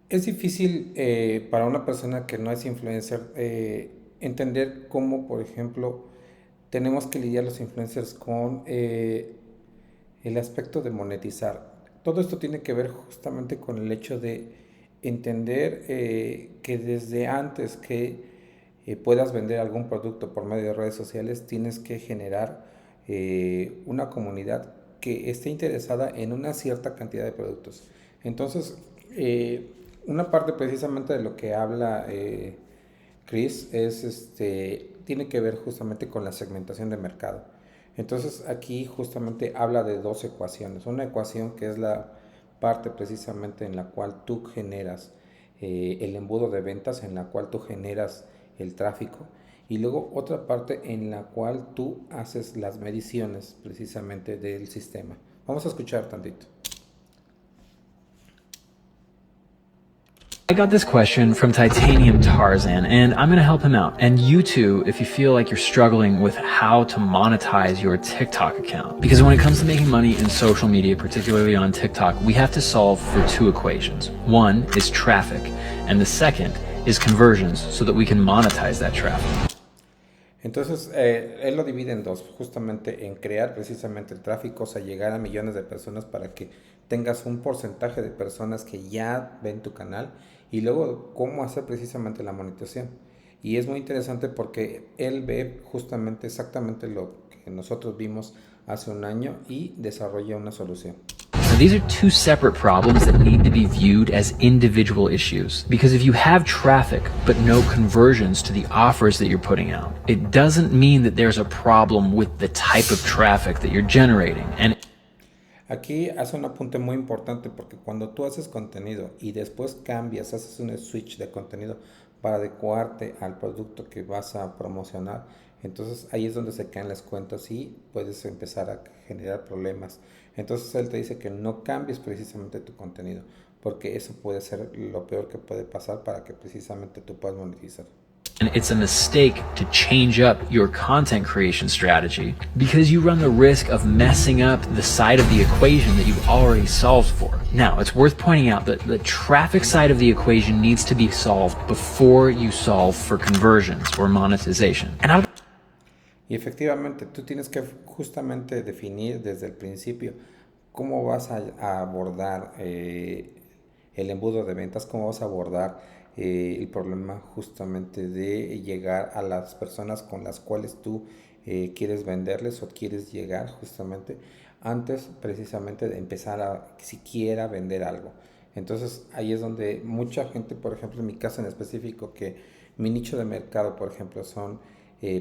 Es difícil para una persona que no es influencer entender cómo, por ejemplo, tenemos que lidiar los influencers con el aspecto de monetizar. Todo esto tiene que ver justamente con el hecho de entender que desde antes que puedas vender algún producto por medio de redes sociales, tienes que generar una comunidad que esté interesada en una cierta cantidad de productos. Entonces, una parte precisamente de lo que habla Chris tiene que ver justamente con la segmentación de mercado. Entonces aquí justamente habla de dos ecuaciones. Una ecuación que es la parte precisamente en la cual tú generas el embudo de ventas, en la cual tú generas el tráfico, y luego otra parte en la cual tú haces las mediciones precisamente del sistema. Vamos a escuchar tantito. I got this question from Titanium Tarzan, and I'm going to help him out. And you too, if you feel like you're struggling with how to monetize your TikTok account. Because when it comes to making money in social media, particularly on TikTok, we have to solve for two equations. One is traffic, and the second is conversions so that we can monetize that traffic. Entonces, él lo divide en dos, justamente en crear precisamente el tráfico, o sea, llegar a millones de personas para que tengas un porcentaje de personas que ya ven tu canal y luego cómo hacer precisamente la monetización. Y es muy interesante porque él ve justamente exactamente lo que nosotros vimos hace un año y desarrolla una solución. Now, these are two separate problems that need to be viewed as individual issues. Because if you have traffic but no conversions to the offers that you're putting out, it doesn't mean that there's a problem with the type of traffic that you're generating. And Aquí hace un apunte muy importante porque cuando tú haces contenido y después cambias, haces un switch de contenido para adecuarte al producto que vas a promocionar, entonces ahí es donde se caen las cuentas y puedes empezar a generar problemas. Entonces él te dice que no cambies precisamente tu contenido porque eso puede ser lo peor que puede pasar para que precisamente tú puedas monetizar. it's a mistake to change up your content creation strategy because you run the risk of messing up the side of the equation that you've already solved for. Now, it's worth pointing out that the traffic side of the equation needs to be solved before you solve for conversions or monetization. Y efectivamente, tú tienes que justamente definir desde el principio cómo vas a abordar el embudo de ventas, cómo vas a abordar el problema justamente de llegar a las personas con las cuales tú quieres venderles o quieres llegar justamente antes precisamente de empezar a siquiera vender algo. Entonces ahí es donde mucha gente, por ejemplo en mi caso en específico, que mi nicho de mercado, por ejemplo, son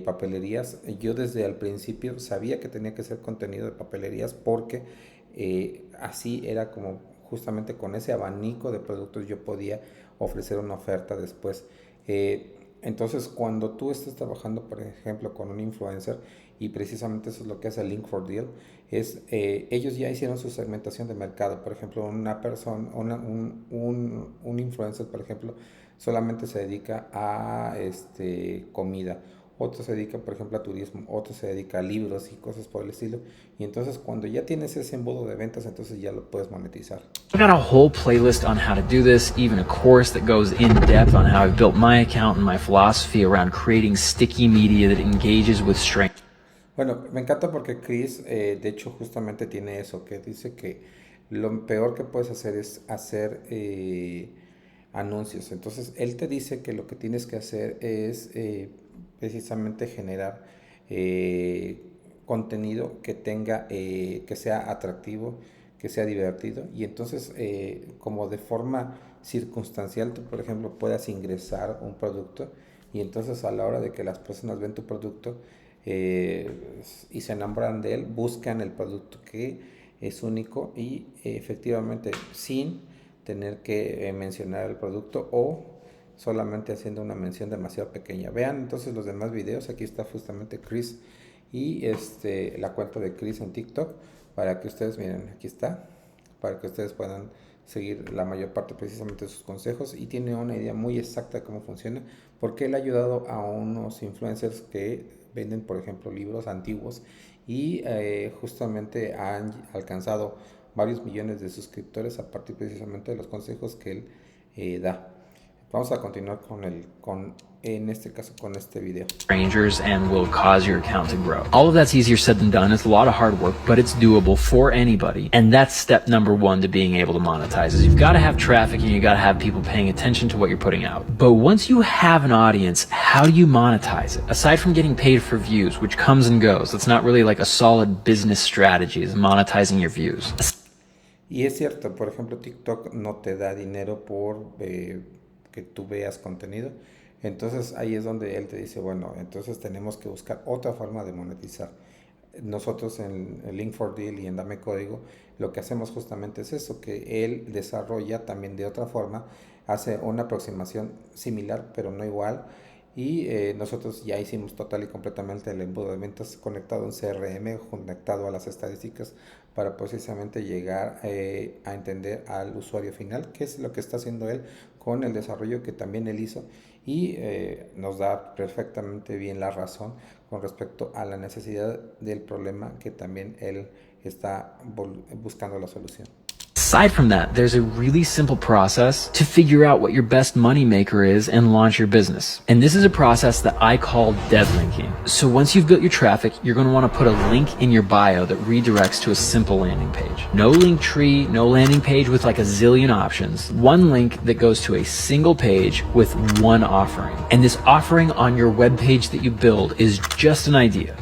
papelerías. Yo desde el principio sabía que tenía que ser contenido de papelerías porque así era como justamente con ese abanico de productos yo podía ofrecer una oferta después. Entonces, cuando tú estás trabajando, por ejemplo, con un influencer, y precisamente eso es lo que hace Link for Deal, es ellos ya hicieron su segmentación de mercado. Por ejemplo, una persona, un influencer, por ejemplo, solamente se dedica a comida, otro se dedica, por ejemplo, a turismo, otro se dedica a libros y cosas por el estilo. Y entonces cuando ya tienes ese embudo de ventas, entonces ya lo puedes monetizar. I've got a whole playlist on how to do this, even a course that goes in depth on how I've built my account and my philosophy around creating sticky media that engages with strength. Bueno, me encanta porque Chris, de hecho, justamente tiene eso, que dice que lo peor que puedes hacer es hacer anuncios. Entonces, él te dice que lo que tienes que hacer es precisamente generar eh, contenido que tenga, que sea atractivo, que sea divertido. Y entonces, como de forma circunstancial, tú, por ejemplo, puedas ingresar un producto y entonces a la hora de que las personas ven tu producto, y se enamoran de él, buscan el producto que es único y efectivamente sin tener que mencionar el producto o solamente haciendo una mención demasiado pequeña. Vean entonces los demás videos, aquí está justamente Chris y la cuenta de Chris en TikTok para que ustedes miren, aquí está, para que ustedes puedan seguir la mayor parte precisamente de sus consejos y tiene una idea muy exacta de cómo funciona porque él ha ayudado a unos influencers que venden, por ejemplo, libros antiguos y justamente han alcanzado varios millones de suscriptores a partir precisamente de los consejos que él da. Vamos a continuar en este caso, con este video. Strangers and will cause your account to grow. All of that's easier said than done. It's a lot of hard work, but it's doable for anybody. And that's step number one to being able to monetize is you've got to have traffic and you got to have people paying attention to what you're putting out. But once you have an audience, how do you monetize it? Aside from getting paid for views, which comes and goes, that's not really like a solid business strategy, is monetizing your views. Y es cierto, por ejemplo, TikTok no te da dinero por que tú veas contenido. Entonces ahí es donde él te dice, bueno, entonces tenemos que buscar otra forma de monetizar. Nosotros en Link4Deal y en Dame Código, lo que hacemos justamente es eso, que él desarrolla también de otra forma, hace una aproximación similar, pero no igual. Y nosotros ya hicimos total y completamente el embudo de ventas conectado a un CRM, conectado a las estadísticas, para precisamente llegar a entender al usuario final, qué es lo que está haciendo él con el desarrollo que también él hizo. Y nos da perfectamente bien la razón con respecto a la necesidad del problema que también él está buscando la solución. Aside from that, there's a really simple process to figure out what your best money maker is and launch your business. And this is a process that I call dead linking. So once you've built your traffic, you're going to want to put a link in your bio that redirects to a simple landing page. No link tree, no landing page with like a zillion options. One link that goes to a single page with one offering. And this offering on your web page that you build is just an idea.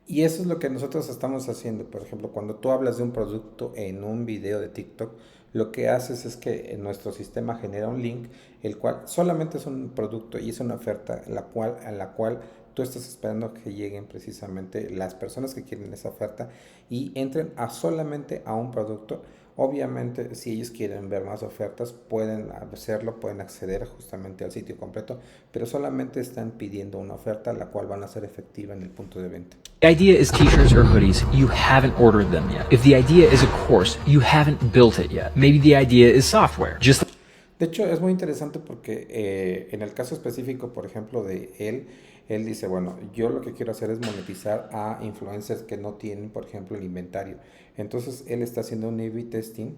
Y eso es lo que nosotros estamos haciendo. Por ejemplo, cuando tú hablas de un producto en un video de TikTok, lo que haces es que nuestro sistema genera un link, el cual solamente es un producto y es una oferta a la cual tú estás esperando que lleguen precisamente las personas que quieren esa oferta y entren solamente a un producto. Obviamente, si ellos quieren ver más ofertas, pueden hacerlo, pueden acceder justamente al sitio completo, pero solamente están pidiendo una oferta, la cual van a ser efectiva en el punto de venta. The idea is t-shirts or hoodies, you haven't ordered them yet. If the idea is a course, you haven't built it yet. Maybe the idea is software. De hecho, es muy interesante porque en el caso específico, por ejemplo, de él dice, bueno, yo lo que quiero hacer es monetizar a influencers que no tienen, por ejemplo, el inventario. Entonces, él está haciendo un A/B testing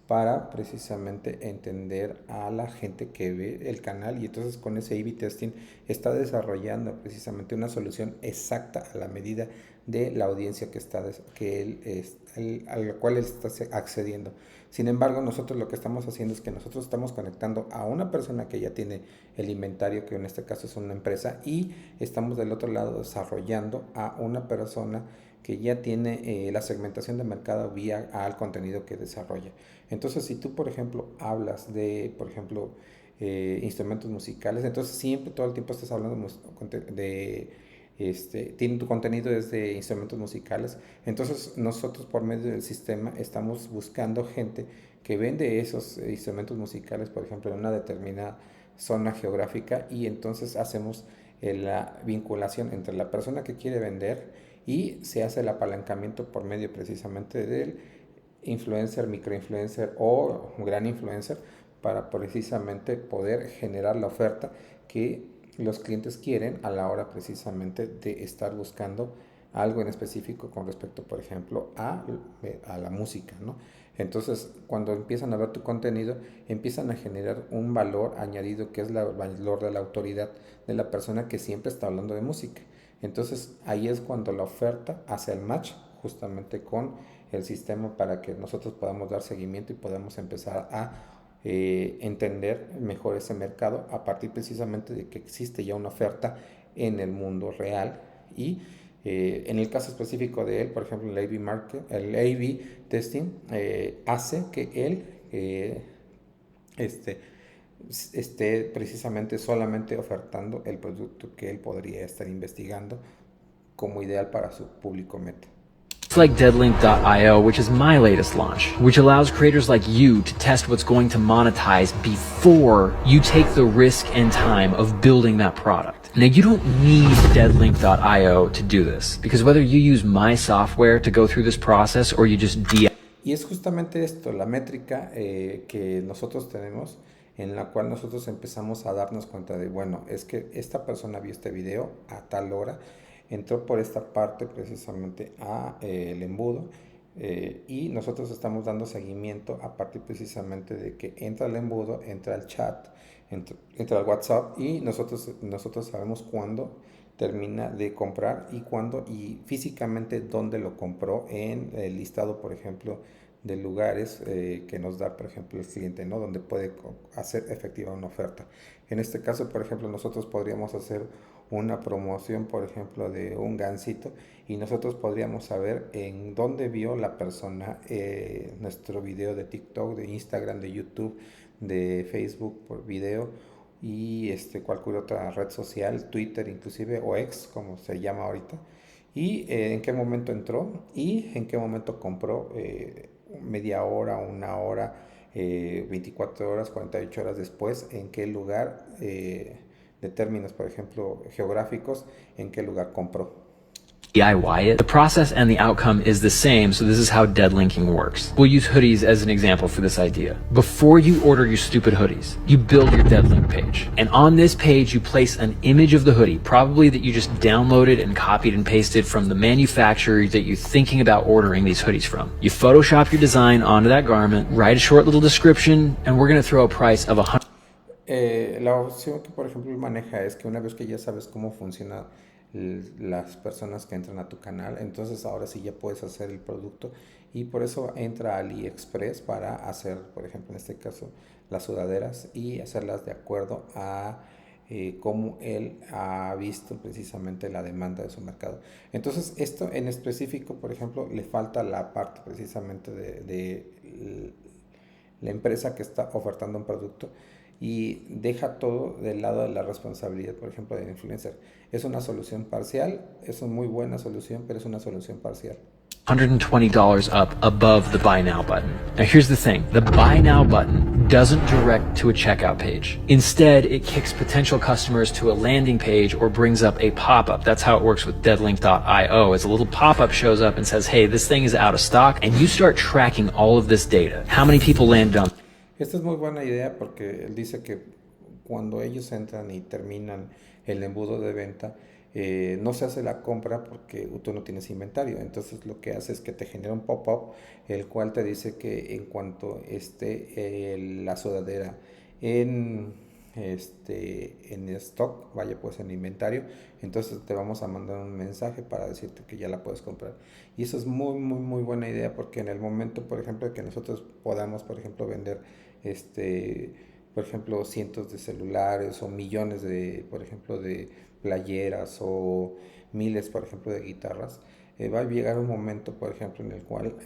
para precisamente entender a la gente que ve el canal y entonces con ese A/B testing está desarrollando precisamente una solución exacta a la medida de la audiencia a la cual él está accediendo. Sin embargo, nosotros lo que estamos haciendo es que nosotros estamos conectando a una persona que ya tiene el inventario, que en este caso es una empresa, y estamos del otro lado desarrollando a una persona que ya tiene la segmentación de mercado vía al contenido que desarrolla. Entonces, si tú, por ejemplo, hablas de, por ejemplo, instrumentos musicales, entonces siempre, todo el tiempo estás hablando tiene tu contenido desde instrumentos musicales. Entonces, nosotros por medio del sistema estamos buscando gente que vende esos instrumentos musicales, por ejemplo, en una determinada zona geográfica, y entonces hacemos la vinculación entre la persona que quiere vender y se hace el apalancamiento por medio precisamente del influencer, microinfluencer o gran influencer para precisamente poder generar la oferta que los clientes quieren a la hora precisamente de estar buscando algo en específico con respecto, por ejemplo, a la música, ¿no? Entonces, cuando empiezan a ver tu contenido, empiezan a generar un valor añadido que es el valor de la autoridad de la persona que siempre está hablando de música. Entonces, ahí es cuando la oferta hace el match justamente con el sistema para que nosotros podamos dar seguimiento y podamos empezar a entender mejor ese mercado a partir precisamente de que existe ya una oferta en el mundo real. Y en el caso específico de él, por ejemplo, el A/B testing hace que él esté precisamente solamente ofertando el producto que él podría estar investigando como ideal para su público meta. It's like Deadlink.io, which is my latest launch, which allows creators like you to test what's going to monetize before you take the risk and time of building that product. Now, you don't need Deadlink.io to do this, because whether you use my software to go through this process or you just Y es justamente esto, la métrica que nosotros tenemos, en la cual nosotros empezamos a darnos cuenta de, bueno, es que esta persona vio este video a tal hora, entró por esta parte precisamente a el embudo, Y nosotros estamos dando seguimiento a partir precisamente de que entra el embudo, entra el chat, entra el WhatsApp y nosotros sabemos cuándo termina de comprar y cuándo y físicamente dónde lo compró en el listado, por ejemplo, de lugares que nos da, por ejemplo, el cliente, ¿no? Donde puede hacer efectiva una oferta. En este caso, por ejemplo, nosotros podríamos hacer una promoción, por ejemplo, de un gansito y nosotros podríamos saber en dónde vio la persona nuestro video de TikTok, de Instagram, de YouTube, de Facebook por video y cualquier otra red social, Twitter inclusive o X como se llama ahorita, y en qué momento entró y en qué momento compró, media hora, una hora, 24 horas, 48 horas después, en qué lugar, de términos, por ejemplo, geográficos, en qué lugar compró. DIY it, the process and the outcome is the same, so this is how dead linking works. We'll use hoodies as an example for this idea. Before you order your stupid hoodies, you build your dead link page. And on this page, you place an image of the hoodie, probably that you just downloaded and copied and pasted from the manufacturer that you're thinking about ordering these hoodies from. You Photoshop your design onto that garment, write a short little description, and we're going to throw a price of $100. La opción que, por ejemplo, maneja es que una vez que ya sabes cómo funciona las personas que entran a tu canal, entonces ahora sí ya puedes hacer el producto y por eso entra a AliExpress para hacer, por ejemplo, en este caso, las sudaderas y hacerlas de acuerdo a cómo él ha visto precisamente la demanda de su mercado. Entonces, esto en específico, por ejemplo, le falta la parte precisamente de la empresa que está ofertando un producto y deja todo del lado de la responsabilidad, por ejemplo, del influencer. Es una solución parcial, es una muy buena solución, pero es una solución parcial. $120 up above the buy now button. Now here's the thing, the buy now button doesn't direct to a checkout page. Instead, it kicks potential customers to a landing page or brings up a pop-up. That's how it works with deadlink.io. As a little pop-up shows up and says, hey, this thing is out of stock, and you start tracking all of this data. How many people landed on? Esta es muy buena idea porque él dice que cuando ellos entran y terminan el embudo de venta, no se hace la compra porque tú no tienes inventario. Entonces lo que hace es que te genera un pop-up, el cual te dice que en cuanto esté la sudadera en, en stock, vaya pues en inventario, entonces te vamos a mandar un mensaje para decirte que ya la puedes comprar. Y eso es muy, muy, muy buena idea porque en el momento, por ejemplo, que nosotros podamos, por ejemplo, vender por ejemplo, cientos de celulares o millones de, por ejemplo, de playeras o miles, por ejemplo, de guitarras, va a llegar un momento, por ejemplo, en el cual,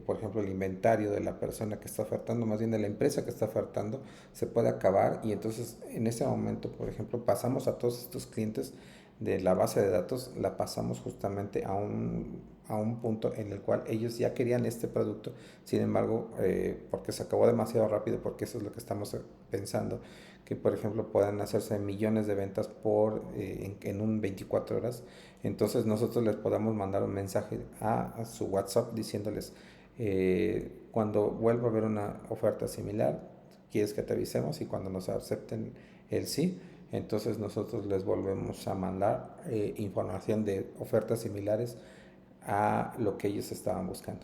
por ejemplo, el inventario de la persona que está ofertando, más bien de la empresa que está ofertando, se puede acabar y entonces en ese momento, por ejemplo, pasamos a todos estos clientes de la base de datos, la pasamos justamente a un punto en el cual ellos ya querían este producto, sin embargo, porque se acabó demasiado rápido, porque eso es lo que estamos pensando, que por ejemplo puedan hacerse millones de ventas en un 24 horas, entonces nosotros les podamos mandar un mensaje a su WhatsApp diciéndoles, cuando vuelva a haber una oferta similar, quieres que te avisemos y cuando nos acepten el sí, entonces nosotros les volvemos a mandar información de ofertas similares a lo que ellos estaban buscando.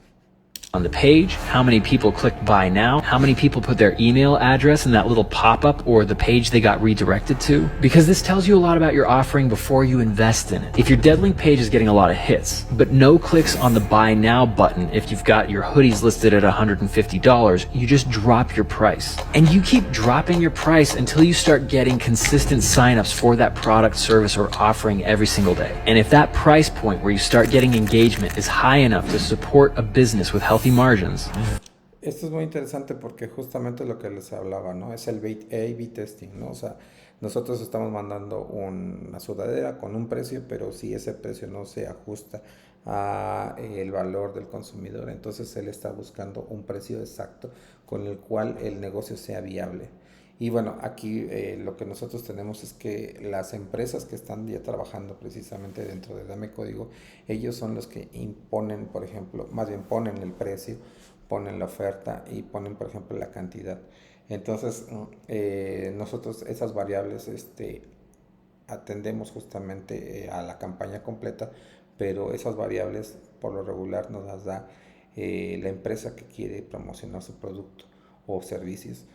On the page, how many people clicked buy now, how many people put their email address in that little pop-up or the page they got redirected to. Because this tells you a lot about your offering before you invest in it. If your dead link page is getting a lot of hits, but no clicks on the buy now button, if you've got your hoodies listed at $150, you just drop your price. And you keep dropping your price until you start getting consistent signups for that product, service, or offering every single day. And if that price point where you start getting engagement is high enough to support a business with healthy margins. Esto es muy interesante porque justamente lo que les hablaba, ¿no? Es el A/B testing, ¿no? O sea, nosotros estamos mandando una sudadera con un precio, pero si ese precio no se ajusta a el valor del consumidor, entonces él está buscando un precio exacto con el cual el negocio sea viable. Y bueno, aquí lo que nosotros tenemos es que las empresas que están ya trabajando precisamente dentro de Dame Código, ellos son los que imponen, por ejemplo, más bien ponen el precio, ponen la oferta y ponen, por ejemplo, la cantidad. Entonces, nosotros esas variables atendemos justamente a la campaña completa, pero esas variables por lo regular nos las da la empresa que quiere promocionar su producto o servicios,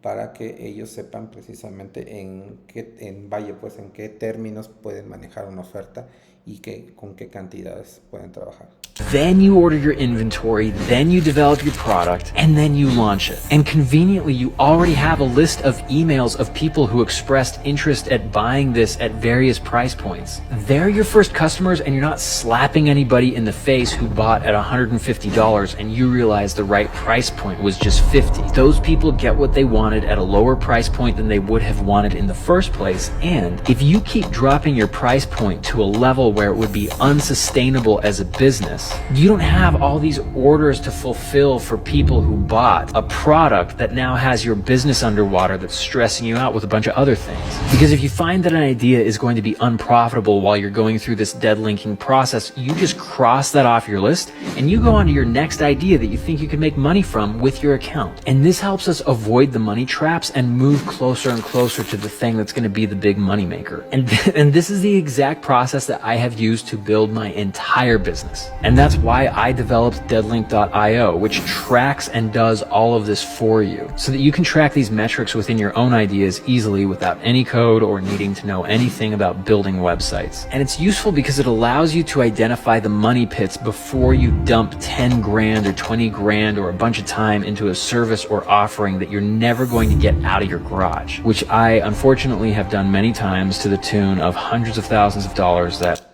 para que ellos sepan precisamente en qué términos pueden manejar una oferta y con qué cantidades pueden trabajar. Then you order your inventory, then you develop your product, and then you launch it. And conveniently, you already have a list of emails of people who expressed interest at buying this at various price points. They're your first customers, and you're not slapping anybody in the face who bought at $150 and you realize the right price point was just $50. Those people get what they wanted at a lower price point than they would have wanted in the first place. And if you keep dropping your price point to a level where it would be unsustainable as a business, you don't have all these orders to fulfill for people who bought a product that now has your business underwater that's stressing you out with a bunch of other things. Because if you find that an idea is going to be unprofitable while you're going through this dead linking process, you just cross that off your list and you go on to your next idea that you think you can make money from with your account. And this helps us avoid the money traps and move closer and closer to the thing that's going to be the big money maker. And this is the exact process that I have used to build my entire business. And that's why I developed deadlink.io, which tracks and does all of this for you so that you can track these metrics within your own ideas easily without any code or needing to know anything about building websites. And it's useful because it allows you to identify the money pits before you dump 10 grand or 20 grand or a bunch of time into a service or offering that you're never going to get out of your garage, which I unfortunately have done many times to the tune of hundreds of thousands of dollars that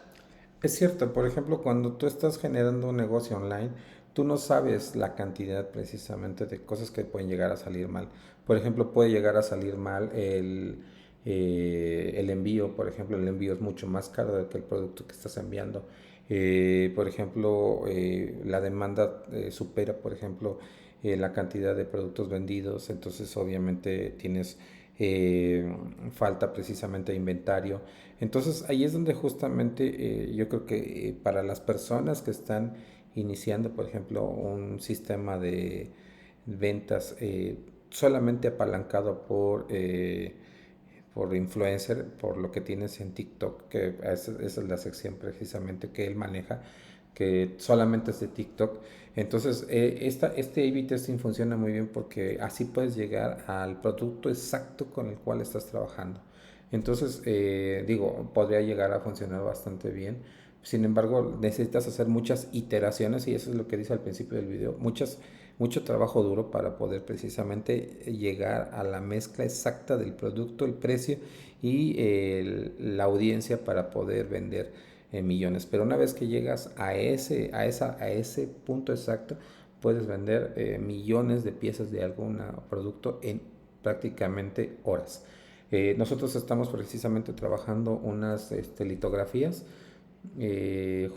Es cierto, por ejemplo, cuando tú estás generando un negocio online, tú no sabes la cantidad precisamente de cosas que pueden llegar a salir mal. Por ejemplo, puede llegar a salir mal el envío. Por ejemplo, el envío es mucho más caro que el producto que estás enviando. Por ejemplo, la demanda supera, por ejemplo, la cantidad de productos vendidos. Entonces, obviamente, tienes falta precisamente de inventario. Entonces ahí es donde justamente yo creo que para las personas que están iniciando, por ejemplo, un sistema de ventas solamente apalancado por influencer, por lo que tienes en TikTok, que esa es la sección precisamente que él maneja, que solamente es de TikTok. Entonces, este A/B testing funciona muy bien porque así puedes llegar al producto exacto con el cual estás trabajando. Entonces, podría llegar a funcionar bastante bien. Sin embargo, necesitas hacer muchas iteraciones y eso es lo que dice al principio del video. Mucho trabajo duro para poder precisamente llegar a la mezcla exacta del producto, el precio y la audiencia para poder vender millones. Pero una vez que llegas a ese punto exacto, puedes vender millones de piezas de algún producto en prácticamente horas. Nosotros estamos precisamente trabajando unas litografías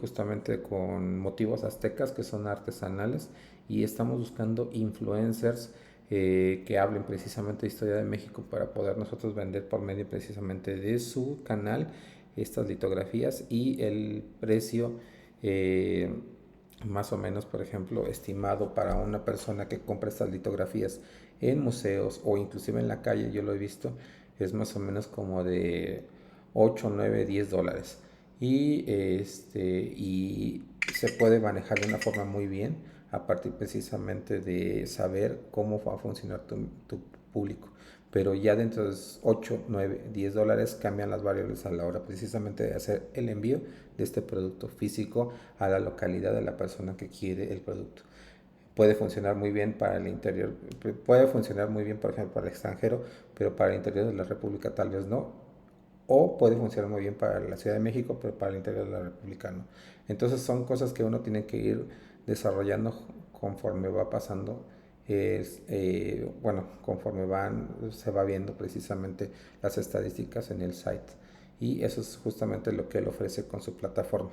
justamente con motivos aztecas que son artesanales y estamos buscando influencers que hablen precisamente de historia de México para poder nosotros vender por medio precisamente de su canal estas litografías y el precio más o menos, por ejemplo, estimado para una persona que compra estas litografías en museos o inclusive en la calle, yo lo he visto, es más o menos como de 8, 9, 10 dólares y se puede manejar de una forma muy bien a partir precisamente de saber cómo va a funcionar tu público. Pero ya dentro de 8, 9, 10 dólares cambian las variables a la hora precisamente de hacer el envío de este producto físico a la localidad de la persona que quiere el producto. Puede funcionar muy bien para el interior, puede funcionar muy bien, por ejemplo, para el extranjero, pero para el interior de la República tal vez no. O puede funcionar muy bien para la Ciudad de México, pero para el interior de la República no. Entonces son cosas que uno tiene que ir desarrollando conforme va pasando. Conforme se va viendo precisamente las estadísticas en el site y eso es justamente lo que él ofrece con su plataforma.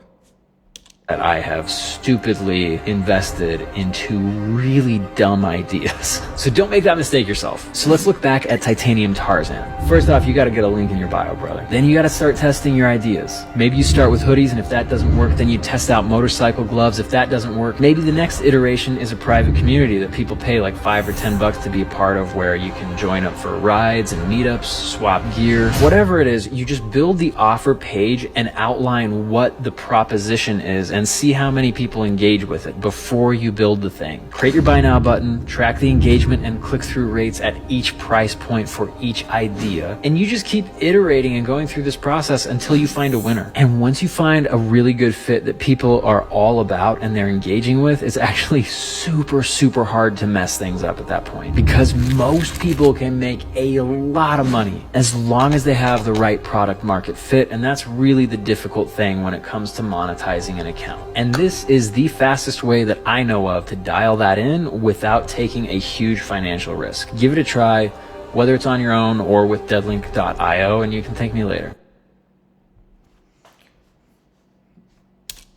That I have stupidly invested into really dumb ideas. So don't make that mistake yourself. So let's look back at Titanium Tarzan. First off, you gotta get a link in your bio, brother. Then you gotta start testing your ideas. Maybe you start with hoodies, and if that doesn't work, then you test out motorcycle gloves. If that doesn't work, maybe the next iteration is a private community that people pay like $5 or $10 to be a part of, where you can join up for rides and meetups, swap gear. Whatever it is, you just build the offer page and outline what the proposition is and see how many people engage with it before you build the thing. Create your buy now button, track the engagement and click-through rates at each price point for each idea, and you just keep iterating and going through this process until you find a winner. And once you find a really good fit that people are all about and they're engaging with, it's actually super hard to mess things up at that point, because most people can make a lot of money as long as they have the right product market fit, and that's really the difficult thing when it comes to monetizing an account. And this is the fastest way that I know of to dial that in without taking a huge financial risk. Give it a try, whether it's on your own or with deadlink.io, and you can thank me later.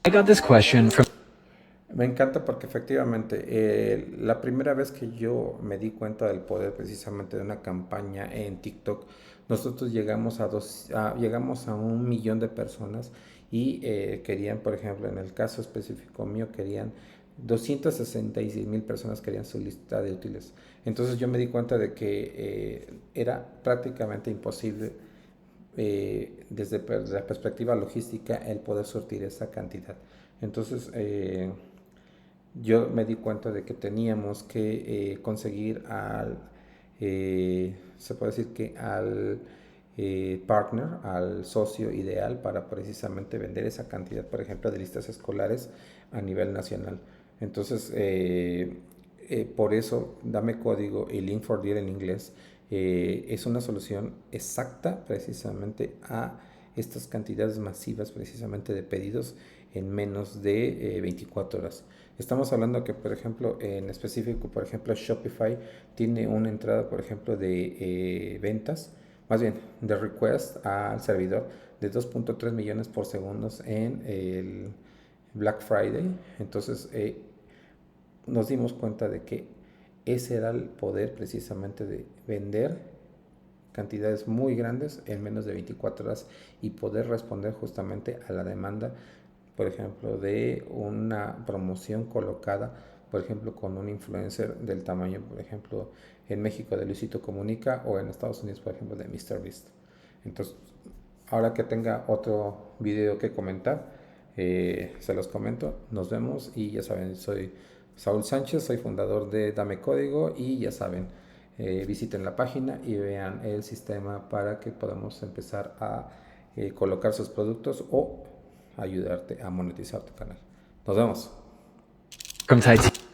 I got this question from... Me encanta porque efectivamente la primera vez que yo me di cuenta del poder precisamente de una campaña en TikTok, nosotros llegamos llegamos a 1 millón de personas y querían, por ejemplo, en el caso específico mío, querían 266,000 personas querían su lista de útiles. Entonces yo me di cuenta de que era prácticamente imposible desde la perspectiva logística el poder surtir esa cantidad. Entonces yo me di cuenta de que teníamos que conseguir se puede decir que al partner, al socio ideal para precisamente vender esa cantidad, por ejemplo, de listas escolares a nivel nacional. Entonces, por eso, Dame Código y Link4Deal en inglés es una solución exacta precisamente a estas cantidades masivas precisamente de pedidos en menos de 24 horas. Estamos hablando que, por ejemplo, en específico, por ejemplo, Shopify tiene una entrada, por ejemplo, de ventas, más bien de request al servidor de 2.3 millones por segundo en el Black Friday. Entonces nos dimos cuenta de que ese era el poder precisamente de vender cantidades muy grandes en menos de 24 horas y poder responder justamente a la demanda, por ejemplo, de una promoción colocada, por ejemplo, con un influencer del tamaño, por ejemplo, en México de Luisito Comunica o en Estados Unidos, por ejemplo, de MrBeast. Entonces, ahora que tenga otro video que comentar, se los comento. Nos vemos y ya saben, soy Saúl Sánchez, soy fundador de Dame Código y ya saben, visiten la página y vean el sistema para que podamos empezar a colocar sus productos o ayudarte a monetizar tu canal. Nos vemos. From Titanium.